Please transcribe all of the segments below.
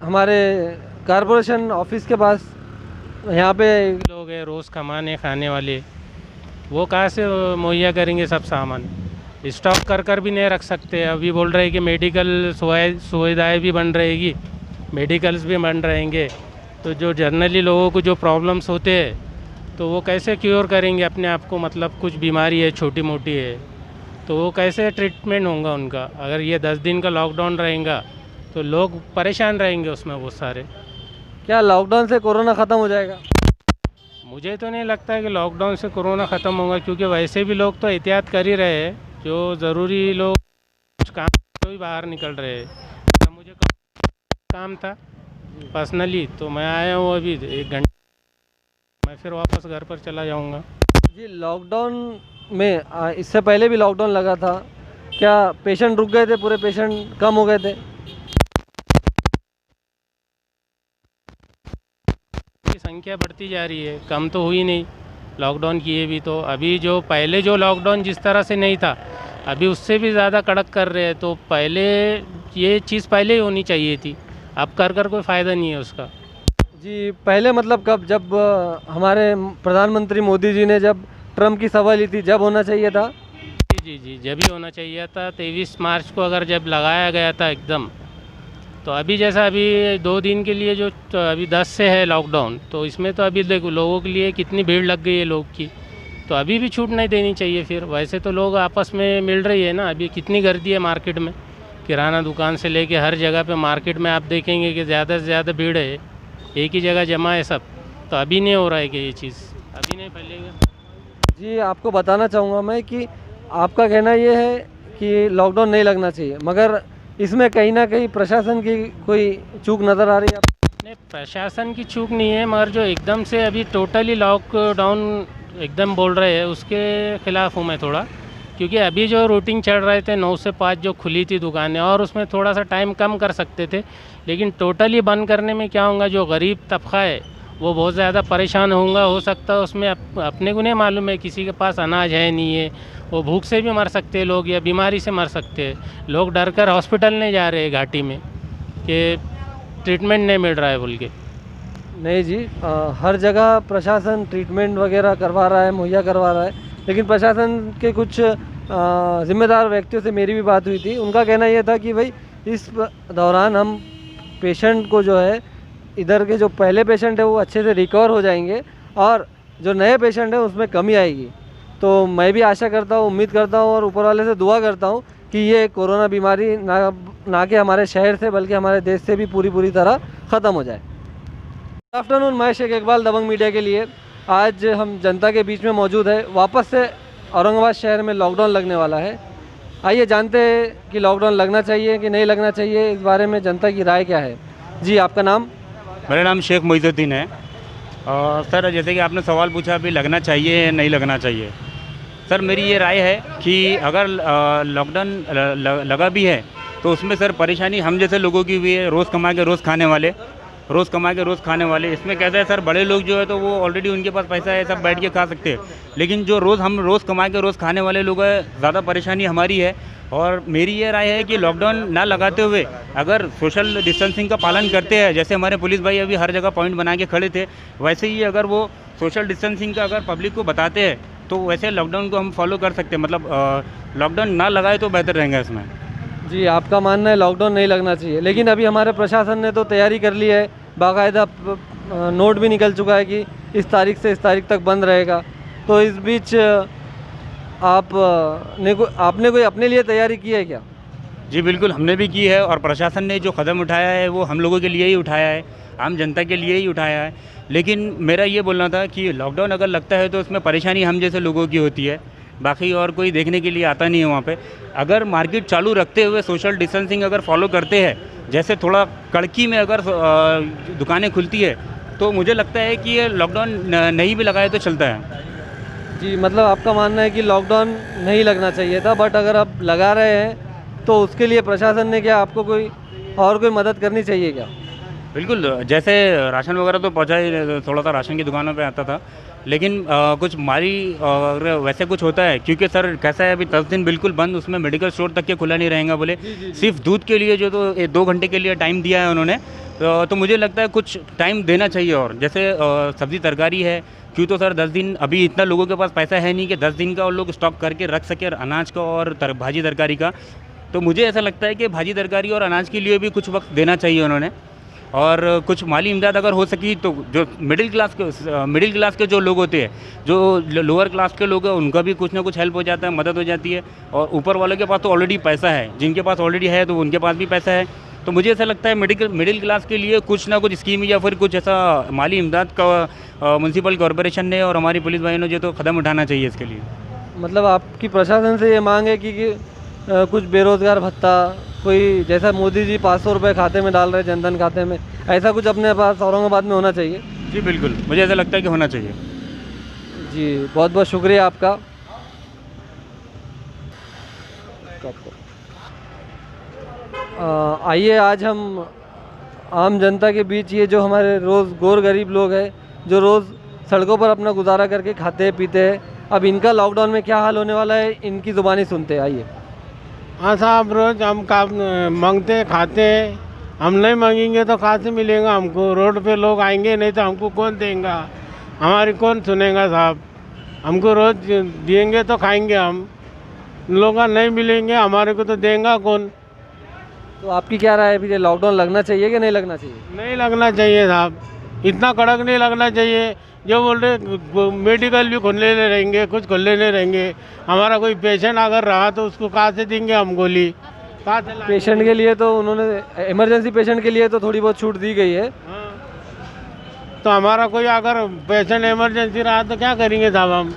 हमारे corporation office के पास यहाँ पे लोग हैं रोज़ कमाने खाने वाले, वो कहाँ से मुहैया करेंगे सब सामान। स्टॉक कर भी नहीं रख सकते। अभी बोल रहे हैं कि मेडिकल सुविधाएँ भी बन रहेगी, मेडिकल्स भी बन रहेंगे, तो जो जनरली लोगों को जो प्रॉब्लम्स होते हैं तो वो कैसे क्योर करेंगे अपने आप को। मतलब कुछ बीमारी है छोटी मोटी है तो वो कैसे ट्रीटमेंट होगा उनका। अगर ये 10 दिन का लॉकडाउन रहेगा तो लोग परेशान रहेंगे उसमें बहुत सारे। क्या लॉकडाउन से कोरोना ख़त्म हो जाएगा? मुझे तो नहीं लगता है कि लॉकडाउन से कोरोना ख़त्म होगा, क्योंकि वैसे भी लोग तो एहतियात कर ही रहे हैं। जो ज़रूरी लोग कुछ काम तो ही बाहर निकल रहे हैं। तो मुझे काम था पर्सनली, तो मैं आया हूँ अभी 1 घंटे, मैं फिर वापस घर पर चला जाऊँगा। जी, लॉकडाउन में इससे पहले भी लॉकडाउन लगा था, क्या पेशेंट रुक गए थे, पूरे पेशेंट कम हो गए थे? की संख्या बढ़ती जा रही है, कम तो हुई नहीं लॉकडाउन किए भी। तो अभी जो पहले जो लॉकडाउन जिस तरह से नहीं था, अभी उससे भी ज़्यादा कड़क कर रहे हैं। तो पहले ये चीज़ पहले ही होनी चाहिए थी, अब कर कोई फ़ायदा नहीं है उसका। जी, पहले मतलब कब? जब हमारे प्रधानमंत्री मोदी जी ने जब ट्रम्प की सभा ली थी, जब होना चाहिए था? जी, जब ही होना चाहिए था 23 मार्च को, अगर जब लगाया गया था एकदम। तो अभी जैसा अभी 2 दिन के लिए जो तो अभी 10 से है लॉकडाउन, तो इसमें तो अभी देखो लोगों के लिए कितनी भीड़ लग गई है लोग की, तो अभी भी छूट नहीं देनी चाहिए। फिर वैसे तो लोग आपस में मिल रही है ना, अभी कितनी गर्दी है मार्केट में, किराना दुकान से लेके हर जगह पे मार्केट में आप देखेंगे कि ज़्यादा से ज़्यादा भीड़ है, एक ही जगह जमा है सब। तो अभी नहीं हो रहा है कि ये चीज़ अभी नहीं फैलेगा। जी, आपको बताना चाहूँगा मैं कि आपका कहना ये है कि लॉकडाउन नहीं लगना चाहिए, मगर इसमें कहीं ना कहीं प्रशासन की कोई चूक नज़र आ रही है आपको? नहीं, प्रशासन की चूक नहीं है, मगर जो एकदम से अभी टोटली लॉकडाउन एकदम बोल रहे हैं उसके ख़िलाफ़ हूँ मैं थोड़ा। क्योंकि अभी जो रूटीन चल रहे थे 9 से 5 जो खुली थी दुकानें, और उसमें थोड़ा सा टाइम कम कर सकते थे, लेकिन टोटली बंद करने में क्या होगा, जो गरीब तबका है वो बहुत ज़्यादा परेशान होगा। हो सकता है उसमें अपने को नहीं मालूम है, किसी के पास अनाज है नहीं है, वो भूख से भी मर सकते हैं लोग, या बीमारी से मर सकते हैं लोग। डर कर हॉस्पिटल नहीं जा रहे हैं घाटी में कि ट्रीटमेंट नहीं मिल रहा है बोल के। नहीं जी, हर जगह प्रशासन ट्रीटमेंट वगैरह करवा रहा है, मुहैया करवा रहा है, लेकिन प्रशासन के कुछ जिम्मेदार व्यक्तियों से मेरी भी बात हुई थी। उनका कहना यह था कि भाई इस दौरान हम पेशेंट को जो है, इधर के जो पहले पेशेंट है वो अच्छे से रिकवर हो जाएंगे, और जो नए पेशेंट है उसमें कमी आएगी। तो मैं भी आशा करता हूँ, उम्मीद करता हूँ और ऊपर वाले से दुआ करता हूँ कि ये कोरोना बीमारी ना कि हमारे शहर से बल्कि हमारे देश से भी पूरी तरह ख़त्म हो जाए। गुड आफ्टरनून, मैं शेख इकबाल दबंग मीडिया के लिए। आज हम जनता के बीच में मौजूद है। वापस से औरंगाबाद शहर में लॉकडाउन लगने वाला है। आइए जानते हैं कि लॉकडाउन लगना चाहिए कि नहीं लगना चाहिए, इस बारे में जनता की राय क्या है। जी, आपका नाम? मेरा नाम शेख मोइजुद्दीन है। सर, जैसे कि आपने सवाल पूछा अभी लगना चाहिए या नहीं लगना चाहिए, सर मेरी ये राय है कि अगर लॉकडाउन लगा भी है तो उसमें सर परेशानी हम जैसे लोगों की भी है, रोज़ कमा के रोज़ खाने वाले। इसमें कैसा है सर, बड़े लोग जो है तो वो ऑलरेडी उनके पास पैसा है, सब बैठ के खा सकते हैं, लेकिन जो हम रोज़ कमा के रोज़ खाने वाले लोग हैं, ज़्यादा परेशानी हमारी है। और मेरी ये राय है कि लॉकडाउन ना लगाते हुए अगर सोशल डिस्टेंसिंग का पालन करते हैं, जैसे हमारे पुलिस भाई अभी हर जगह पॉइंट बना के खड़े थे, वैसे ही अगर वो सोशल डिस्टेंसिंग का अगर पब्लिक को बताते हैं तो वैसे लॉकडाउन को हम फॉलो कर सकते हैं। मतलब लॉकडाउन ना लगाए तो बेहतर रहेगा इसमें। जी, आपका मानना है लॉकडाउन नहीं लगना चाहिए, लेकिन अभी हमारे प्रशासन ने तो तैयारी कर ली है, बाकायदा नोट भी निकल चुका है कि इस तारीख से इस तारीख तक बंद रहेगा। तो इस बीच आपने कोई अपने लिए तैयारी की है क्या? जी बिल्कुल, हमने भी की है, और प्रशासन ने जो कदम उठाया है वो हम लोगों के लिए ही उठाया है, आम जनता के लिए ही उठाया है। लेकिन मेरा ये बोलना था कि लॉकडाउन अगर लगता है तो उसमें परेशानी हम जैसे लोगों की होती है, बाकी और कोई देखने के लिए आता नहीं है वहाँ पे। अगर मार्केट चालू रखते हुए सोशल डिस्टेंसिंग अगर फॉलो करते हैं, जैसे थोड़ा कड़की में अगर दुकानें खुलती है, तो मुझे लगता है कि ये लॉकडाउन नहीं भी लगाए तो चलता है। जी, मतलब आपका मानना है कि लॉकडाउन नहीं लगना चाहिए था, बट अगर आप लगा रहे हैं तो उसके लिए प्रशासन ने क्या आपको कोई मदद करनी चाहिए क्या? बिल्कुल, जैसे राशन वगैरह तो पहुँचा ही, थोड़ा सा राशन की दुकानों पे आता था, लेकिन कुछ मारी और वैसे कुछ होता है, क्योंकि सर कैसा है अभी 10 दिन बिल्कुल बंद, उसमें मेडिकल स्टोर तक के खुला नहीं रहेगा बोले। सिर्फ दूध के लिए जो तो 2 घंटे के लिए टाइम दिया है उन्होंने, तो मुझे लगता है कुछ टाइम देना चाहिए। और जैसे सब्ज़ी तरकारी है, क्यों तो सर 10 दिन, अभी इतना लोगों के पास पैसा है नहीं कि 10 दिन का और लोग स्टॉक करके रख सके अनाज का और भाजी तरकारी का। तो मुझे ऐसा लगता है कि भाजी तरकारी और अनाज के लिए भी कुछ वक्त देना चाहिए उन्होंने। और कुछ माली इमदाद अगर हो सकी तो जो मिडिल क्लास के जो लोग होते हैं, जो लोअर क्लास के लोग हैं, उनका भी कुछ ना कुछ हेल्प हो जाता है, मदद हो जाती है। और ऊपर वालों के पास तो ऑलरेडी पैसा है, जिनके पास ऑलरेडी है तो उनके पास भी पैसा है। तो मुझे ऐसा लगता है मिडिल क्लास के लिए कुछ ना कुछ स्कीम या फिर कुछ ऐसा माली इमदाद का म्यूनसिपल कॉरपोरेशन ने और हमारी पुलिस भाइयों ने जो तो कदम उठाना चाहिए इसके लिए। मतलब आपकी प्रशासन से ये मांग है कि कुछ बेरोज़गार भत्ता, कोई जैसा मोदी जी 500 रुपये खाते में डाल रहे जनधन खाते में, ऐसा कुछ अपने पास औरंगाबाद में होना चाहिए। जी बिल्कुल, मुझे ऐसा लगता है कि होना चाहिए। जी बहुत बहुत शुक्रिया आपका। आइए आज हम आम जनता के बीच ये जो हमारे रोज़ गोर गरीब लोग हैं, जो रोज़ सड़कों पर अपना गुजारा करके खाते पीते हैं, अब इनका लॉकडाउन में क्या हाल होने वाला है इनकी ज़ुबानी सुनते हैं। आइए। हाँ साहब, रोज़ हम काम मांगते खाते हैं, हम नहीं मांगेंगे तो कहाँ से मिलेगा हमको? रोड पे लोग आएंगे नहीं तो हमको कौन देगा? हमारी कौन सुनेगा साहब? हमको रोज़ देंगे तो खाएंगे हम, लोग नहीं मिलेंगे हमारे को तो देगा कौन? तो आपकी क्या राय है, फिर लॉकडाउन लगना चाहिए कि नहीं लगना चाहिए? नहीं लगना चाहिए साहब, इतना कड़क नहीं लगना चाहिए। जो बोल रहे मेडिकल भी खुले नहीं रहेंगे, कुछ खुले नहीं रहेंगे। हमारा कोई पेशेंट अगर रहा तो उसको कहाँ से देंगे हम गोली? कहाँ से? पेशेंट के लिए तो उन्होंने इमरजेंसी पेशेंट के लिए तो थोड़ी बहुत छूट दी गई है। हाँ। तो हमारा कोई अगर पेशेंट इमरजेंसी रहा तो क्या करेंगे साहब हम?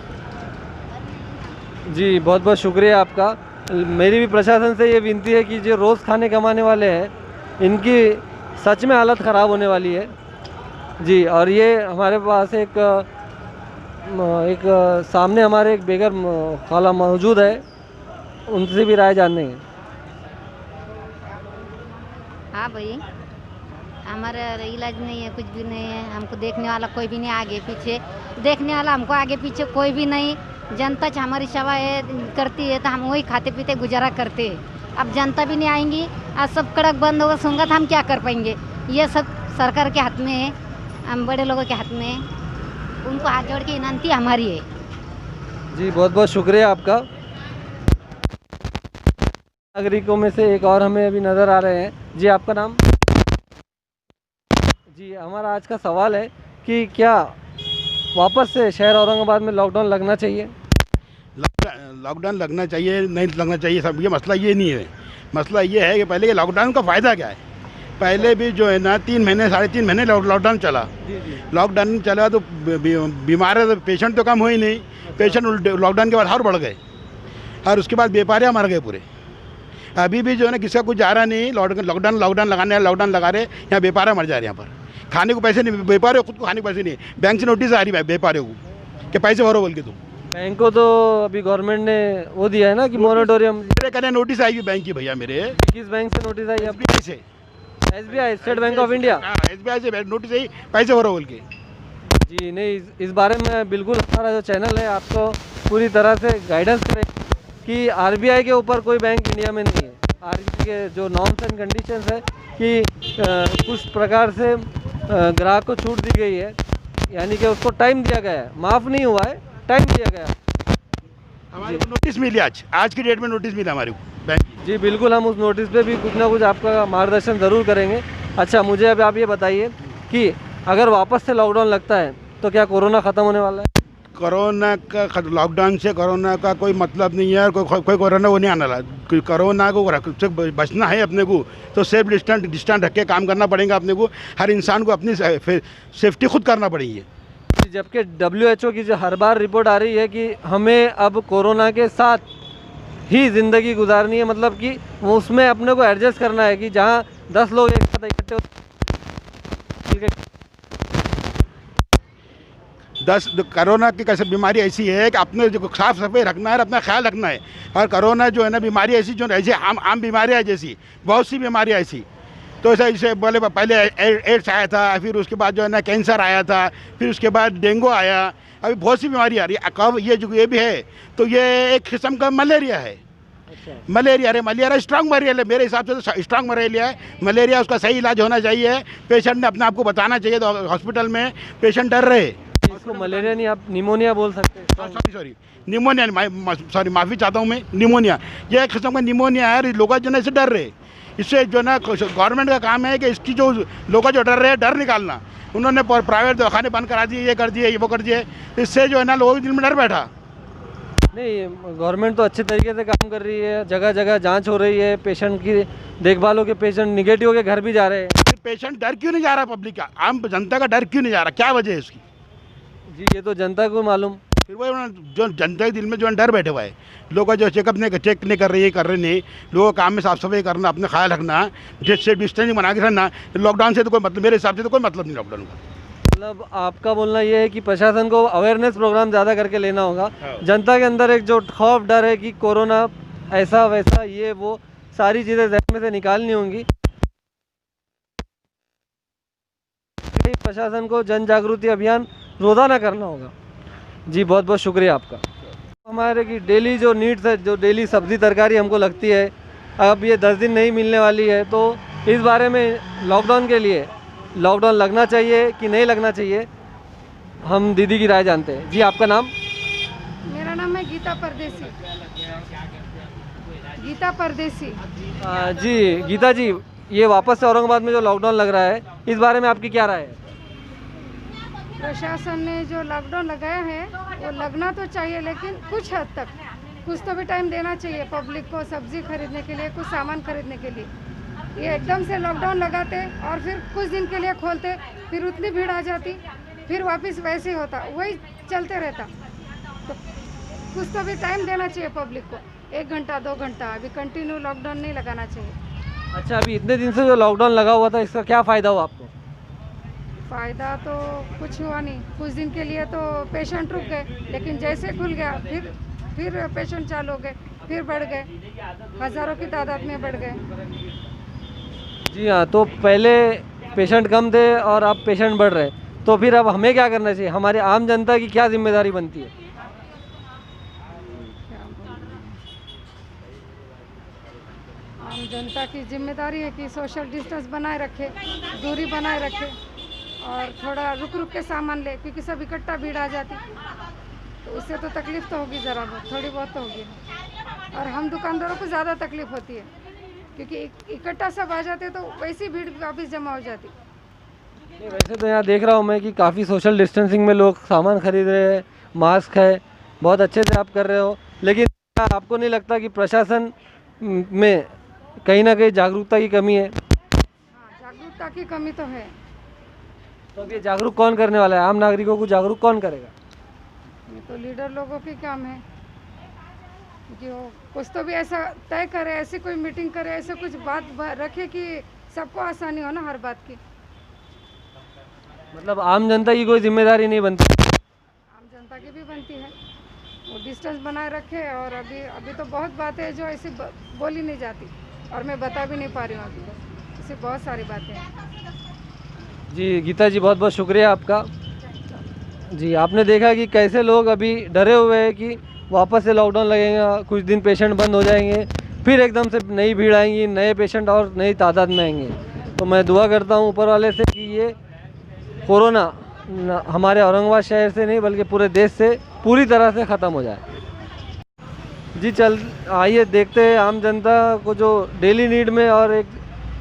जी बहुत बहुत शुक्रिया आपका। मेरी भी प्रशासन से ये विनती है कि जो रोज़ खाने कमाने वाले हैं, इनकी सच में हालत ख़राब होने वाली है। जी, और ये हमारे पास एक सामने हमारे एक बेगर खाला मौजूद है, उनसे भी राय जानने हैं। हाँ भाई, हमारा इलाज नहीं है, कुछ भी नहीं है, हमको देखने वाला कोई भी नहीं, आगे पीछे देखने वाला हमको आगे पीछे कोई भी नहीं। जनता हमारी सेवा है करती है तो हम वही खाते पीते गुजारा करते हैं। अब जनता भी नहीं आएंगी, आज सब कड़क बंद होगा सूंगा तो हम क्या कर पाएंगे? ये सब सरकार के हाथ में है, हम बड़े लोगों के हाथ में है, उनको हाथ जोड़ के विनती हमारी है। जी बहुत बहुत शुक्रिया आपका। नागरिकों में से एक और हमें अभी नज़र आ रहे हैं। जी आपका नाम? जी, हमारा आज का सवाल है कि क्या वापस से शहर औरंगाबाद में लॉकडाउन लगना चाहिए? लॉकडाउन लगना चाहिए नहीं लगना चाहिए, सब ये मसला ये नहीं है। मसला ये है कि पहले के लॉकडाउन का फ़ायदा क्या है? पहले भी जो है ना 3 महीने 3.5 महीने लॉकडाउन चला। लॉकडाउन चला तो बीमार तो पेशेंट तो कम हुए ही नहीं, पेशेंट लॉकडाउन के बाद और बढ़ गए, और उसके बाद व्यापारियाँ मर गए पूरे। अभी भी जो है ना किसी का कुछ जा रहा नहीं, लॉकडाउन लगा रहे, यहाँ व्यापारी मर जा रहे हैं। यहाँ पर खाने को पैसे नहीं, व्यापारी खुद को खाने को पैसे नहीं, बैंक से नोटिस आ रही है व्यापारियों को कि पैसे भरो बोल के। तुम बैंक को तो अभी गवर्नमेंट ने वो दिया है ना कि मोरेटोरियम। मेरे कहने नोटिस आई बैंक की भैया मेरे। किस बैंक से नोटिस आई? SBI से। SBI, state bank of India. SBI से नोटिस आई, पैसे भरो बोल के। जी नहीं, इस बारे में बिल्कुल हमारा जो चैनल है आपको पूरी तरह से गाइडेंस करें कि RBI के ऊपर कोई बैंक इंडिया में नहीं है। RBI के जो नॉर्म्स एंड कंडीशंस है कि कुछ प्रकार से ग्राहक को छूट दी गई है, यानी कि उसको टाइम दिया गया है, माफ़ नहीं हुआ है, टाइम दिया गया। हमारे को नोटिस मिली, आज की डेट में नोटिस मिला हमारे को बैंक की। जी बिल्कुल, हम उस नोटिस पे भी कुछ ना कुछ आपका मार्गदर्शन ज़रूर करेंगे। अच्छा, मुझे अब आप ये बताइए कि अगर वापस से लॉकडाउन लगता है तो क्या कोरोना ख़त्म होने वाला है? कोरोना का लॉकडाउन से कोरोना का कोई मतलब नहीं है, कोई कोरोना वो नहीं आने वाला। कोरोना को बचना है अपने को तो सेफ डिस्टेंस रख के काम करना पड़ेगा अपने को। हर इंसान को अपनी सेफ्टी खुद करना पड़ेगी। जबकि WHO की जो हर बार रिपोर्ट आ रही है कि हमें अब कोरोना के साथ ही ज़िंदगी गुजारनी है, मतलब कि उसमें अपने को एडजस्ट करना है कि जहाँ 10 लोग एक साथ इकट्ठे कोरोना की कैसे बीमारी ऐसी है कि अपने जो साफ सफाई रखना है, अपना ख्याल रखना है। और कोरोना जो है ना बीमारी ऐसी जो ऐसी आम बीमारियाँ जैसी बहुत सी बीमारियाँ ऐसी, तो ऐसे बोले पहले एड्स आया था, फिर उसके बाद जो है ना कैंसर आया था, फिर उसके बाद डेंगू आया, अभी बहुत सी बीमारी आ रही है। कब ये भी है तो ये एक किस्म का मलेरिया है, मलेरिया, अरे मलेरिया स्ट्रांग मलेरिया है, मेरे हिसाब से तो स्ट्रांग मलेरिया है मलेरिया। उसका सही इलाज होना चाहिए, पेशेंट ने अपने आप को बताना चाहिए। तो हॉस्पिटल में पेशेंट डर रहे। इसको मलेरिया नहीं, आप निमोनिया बोल सकते हैं। सॉरी निमोनिया, सॉरी माफ़ी चाहता हूँ मैं, निमोनिया, ये एक किस्म का निमोनिया है। लोग जो है इससे डर रहे। इससे जो ना गवर्नमेंट का काम है कि इसकी जो लोग जो डर रहे हैं डर निकालना। उन्होंने प्राइवेट दवाखाने बंद करा दिए, ये कर दिए, ये वो कर दिए। इससे जो है ना लोगों के दिल में डर बैठा। नहीं, गवर्नमेंट तो अच्छे तरीके से काम कर रही है, जगह जगह जांच हो रही है, पेशेंट की देखभाल हो के पेशेंट निगेटिव हो के घर भी जा रहे हैं। फिर पेशेंट डर क्यों नहीं जा रहा? पब्लिक का, आम जनता का डर क्यों नहीं जा रहा? क्या वजह है इसकी? जी ये तो जनता को मालूम। फिर वो जो जनता के दिल में जो है डर बैठे हुआ है। लोग जो चेक नहीं कर रही है, कर रहे नहीं। लोगों का काम में साफ सफाई करना, अपने ख्याल रखना, जिससे डिस्टेंस बना के रखना। लॉकडाउन से तो कोई मतलब, मेरे हिसाब से तो कोई मतलब नहीं लॉकडाउन का। मतलब आपका बोलना ये है कि प्रशासन को अवेयरनेस प्रोग्राम ज़्यादा करके लेना होगा। जनता के अंदर एक जो खौफ डर है कि कोरोना ऐसा वैसा ये वो सारी चीज़ें जहन में से निकालनी होंगी। प्रशासन को जन जागृति अभियान रोज़ाना करना होगा। जी बहुत बहुत शुक्रिया आपका। हमारे की डेली जो नीड्स है, जो डेली सब्ज़ी तरकारी हमको लगती है, अब ये 10 दिन नहीं मिलने वाली है, तो इस बारे में लॉकडाउन के लिए लॉकडाउन लगना चाहिए कि नहीं लगना चाहिए, हम दीदी की राय जानते हैं। जी आपका नाम? मेरा नाम है गीता परदेसी। गीता परदेसी। जी गीता जी, ये वापस से औरंगाबाद में जो लॉकडाउन लग रहा है, इस बारे में आपकी क्या राय है? प्रशासन ने जो लॉकडाउन लगाया है वो लगना तो चाहिए, लेकिन कुछ हद तक कुछ तो भी टाइम देना चाहिए पब्लिक को सब्जी खरीदने के लिए, कुछ सामान खरीदने के लिए। ये एकदम से लॉकडाउन लगाते और फिर कुछ दिन के लिए खोलते, फिर उतनी भीड़ आ जाती, फिर वापस वैसे ही होता, वही चलते रहता। तो कुछ तो भी टाइम देना चाहिए पब्लिक को, 1 घंटा 2 घंटा। अभी कंटिन्यू लॉकडाउन नहीं लगाना चाहिए। अच्छा, अभी इतने दिन से जो लॉकडाउन लगा हुआ था, इसका क्या फ़ायदा हुआ आपको? फ़ायदा तो कुछ हुआ नहीं। कुछ दिन के लिए तो पेशेंट रुक गए, लेकिन जैसे खुल गया फिर पेशेंट चालू हो गए, फिर बढ़ गए, हज़ारों की तादाद में बढ़ गए। जी हाँ, तो पहले पेशेंट कम थे और अब पेशेंट बढ़ रहे, तो फिर अब हमें क्या करना चाहिए? हमारे आम जनता की क्या जिम्मेदारी बनती है? आम जनता की जिम्मेदारी है कि सोशल डिस्टेंस बनाए रखे, दूरी बनाए रखे और थोड़ा रुक रुक के सामान ले, क्योंकि सब इकट्ठा भीड़ आ जाती तो उससे तो तकलीफ़ तो होगी, ज़रा बहुत थोड़ी बहुत तो होगी। और हम दुकानदारों को ज़्यादा तकलीफ़ होती है, क्योंकि इकट्ठा सब आ जाते तो वैसी भीड़ वापस जमा हो जाती। वैसे तो यहाँ देख रहा हूँ मैं कि काफ़ी सोशल डिस्टेंसिंग में लोग सामान खरीद रहे हैं, मास्क है, बहुत अच्छे से आप कर रहे हो, लेकिन आपको नहीं लगता कि प्रशासन में कहीं ना कहीं जागरूकता की कमी है? हाँ, जागरूकता की कमी तो है। तो अब ये जागरूक कौन करने वाला है? आम नागरिकों को जागरूक कौन करेगा? ये तो लीडर लोगों के काम है कि वो कुछ तो भी ऐसा तय करे, ऐसी कोई मीटिंग करे, ऐसे कुछ बात रखे कि सबको आसानी हो ना हर बात की। मतलब आम जनता की कोई जिम्मेदारी नहीं बनती? आम जनता की भी बनती है, वो डिस्टेंस बनाए रखे। और अभी तो बहुत बातें हैं जो ऐसी बोली नहीं जाती और मैं बता भी नहीं पा रही हूँ अभी, ऐसी बहुत सारी बातें हैं। जी गीता जी, बहुत बहुत शुक्रिया आपका। जी आपने देखा कि कैसे लोग अभी डरे हुए हैं कि वापस से लॉकडाउन लगेगा, कुछ दिन पेशेंट बंद हो जाएंगे, फिर एकदम से नई भीड़ आएंगी, नए पेशेंट और नई तादाद में आएंगे। तो मैं दुआ करता हूँ ऊपर वाले से कि ये कोरोना हमारे औरंगाबाद शहर से नहीं बल्कि पूरे देश से पूरी तरह से ख़त्म हो जाए। जी आइए देखते हैं आम जनता को जो डेली नीड में और एक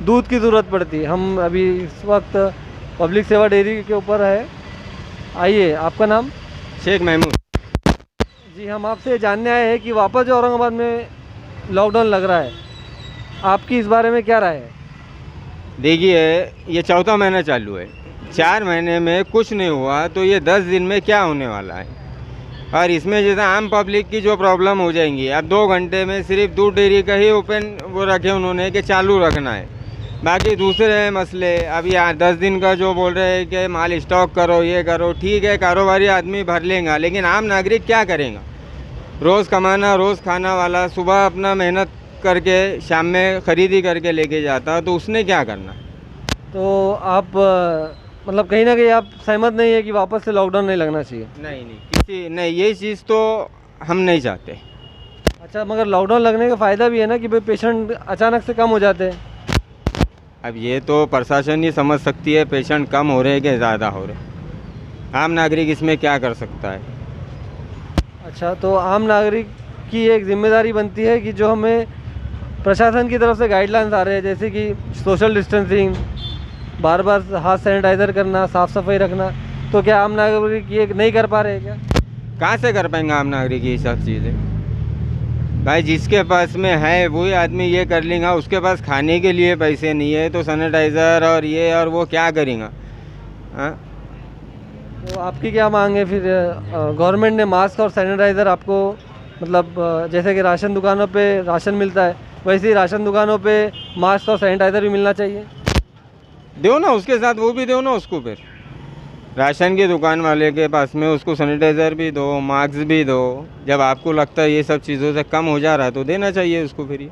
दूध की ज़रूरत पड़ती है। हम अभी इस वक्त पब्लिक सेवा डेयरी के ऊपर है। आइए, आपका नाम? शेख महमूद। जी हम आपसे जानने आए हैं कि वापस जो औरंगाबाद में लॉकडाउन लग रहा है, आपकी इस बारे में क्या राय है? देखिए, ये 4था महीना चालू है, 4 महीने में कुछ नहीं हुआ तो ये 10 दिन में क्या होने वाला है? और इसमें जैसे आम पब्लिक की जो प्रॉब्लम हो जाएंगी, अब 2 घंटे में सिर्फ दूध डेयरी का ही ओपन वो रखे उन्होंने कि चालू रखना है, बाकी दूसरे मसले अब यहाँ 10 दिन का जो बोल रहे हैं कि माल स्टॉक करो, ये करो, ठीक है, कारोबारी आदमी भर लेगा, लेकिन आम नागरिक क्या करेगा? रोज़ कमाना रोज़ खाना वाला सुबह अपना मेहनत करके शाम में ख़रीदी करके लेके जाता, तो उसने क्या करना? तो आप मतलब कहीं ना कहीं आप सहमत नहीं है कि वापस से लॉकडाउन नहीं लगना चाहिए? नहीं, ये चीज़ तो हम नहीं चाहते। अच्छा, मगर लॉकडाउन लगने का फ़ायदा भी है ना कि भाई पेशेंट अचानक से कम हो जाते हैं। अब ये तो प्रशासन ही समझ सकती है पेशेंट कम हो रहे कि ज़्यादा हो रहे, आम नागरिक इसमें क्या कर सकता है। अच्छा, तो आम नागरिक की एक जिम्मेदारी बनती है कि जो हमें प्रशासन की तरफ से गाइडलाइंस आ रहे हैं, जैसे कि सोशल डिस्टेंसिंग, बार बार हाथ सैनिटाइज़र करना, साफ़ सफाई रखना, तो क्या आम नागरिक ये नहीं कर पा रहे हैं क्या? कहाँ से कर पाएंगे आम नागरिक ये सब चीज़ें? भाई जिसके पास में है वही आदमी ये कर लेगा, उसके पास खाने के लिए पैसे नहीं है तो सैनिटाइज़र और ये और वो क्या करेगा? हाँ, तो आपकी क्या मांग है फिर? गवर्नमेंट ने मास्क और सैनिटाइज़र आपको, मतलब जैसे कि राशन दुकानों पे राशन मिलता है, वैसे ही राशन दुकानों पे मास्क और सैनिटाइज़र भी मिलना चाहिए। दो ना, उसके साथ वो भी दो ना उसको, फिर राशन की दुकान वाले के पास में उसको सैनिटाइज़र भी दो, मास्क भी दो। जब आपको लगता है ये सब चीज़ों से कम हो जा रहा है तो देना चाहिए उसको फिर ये।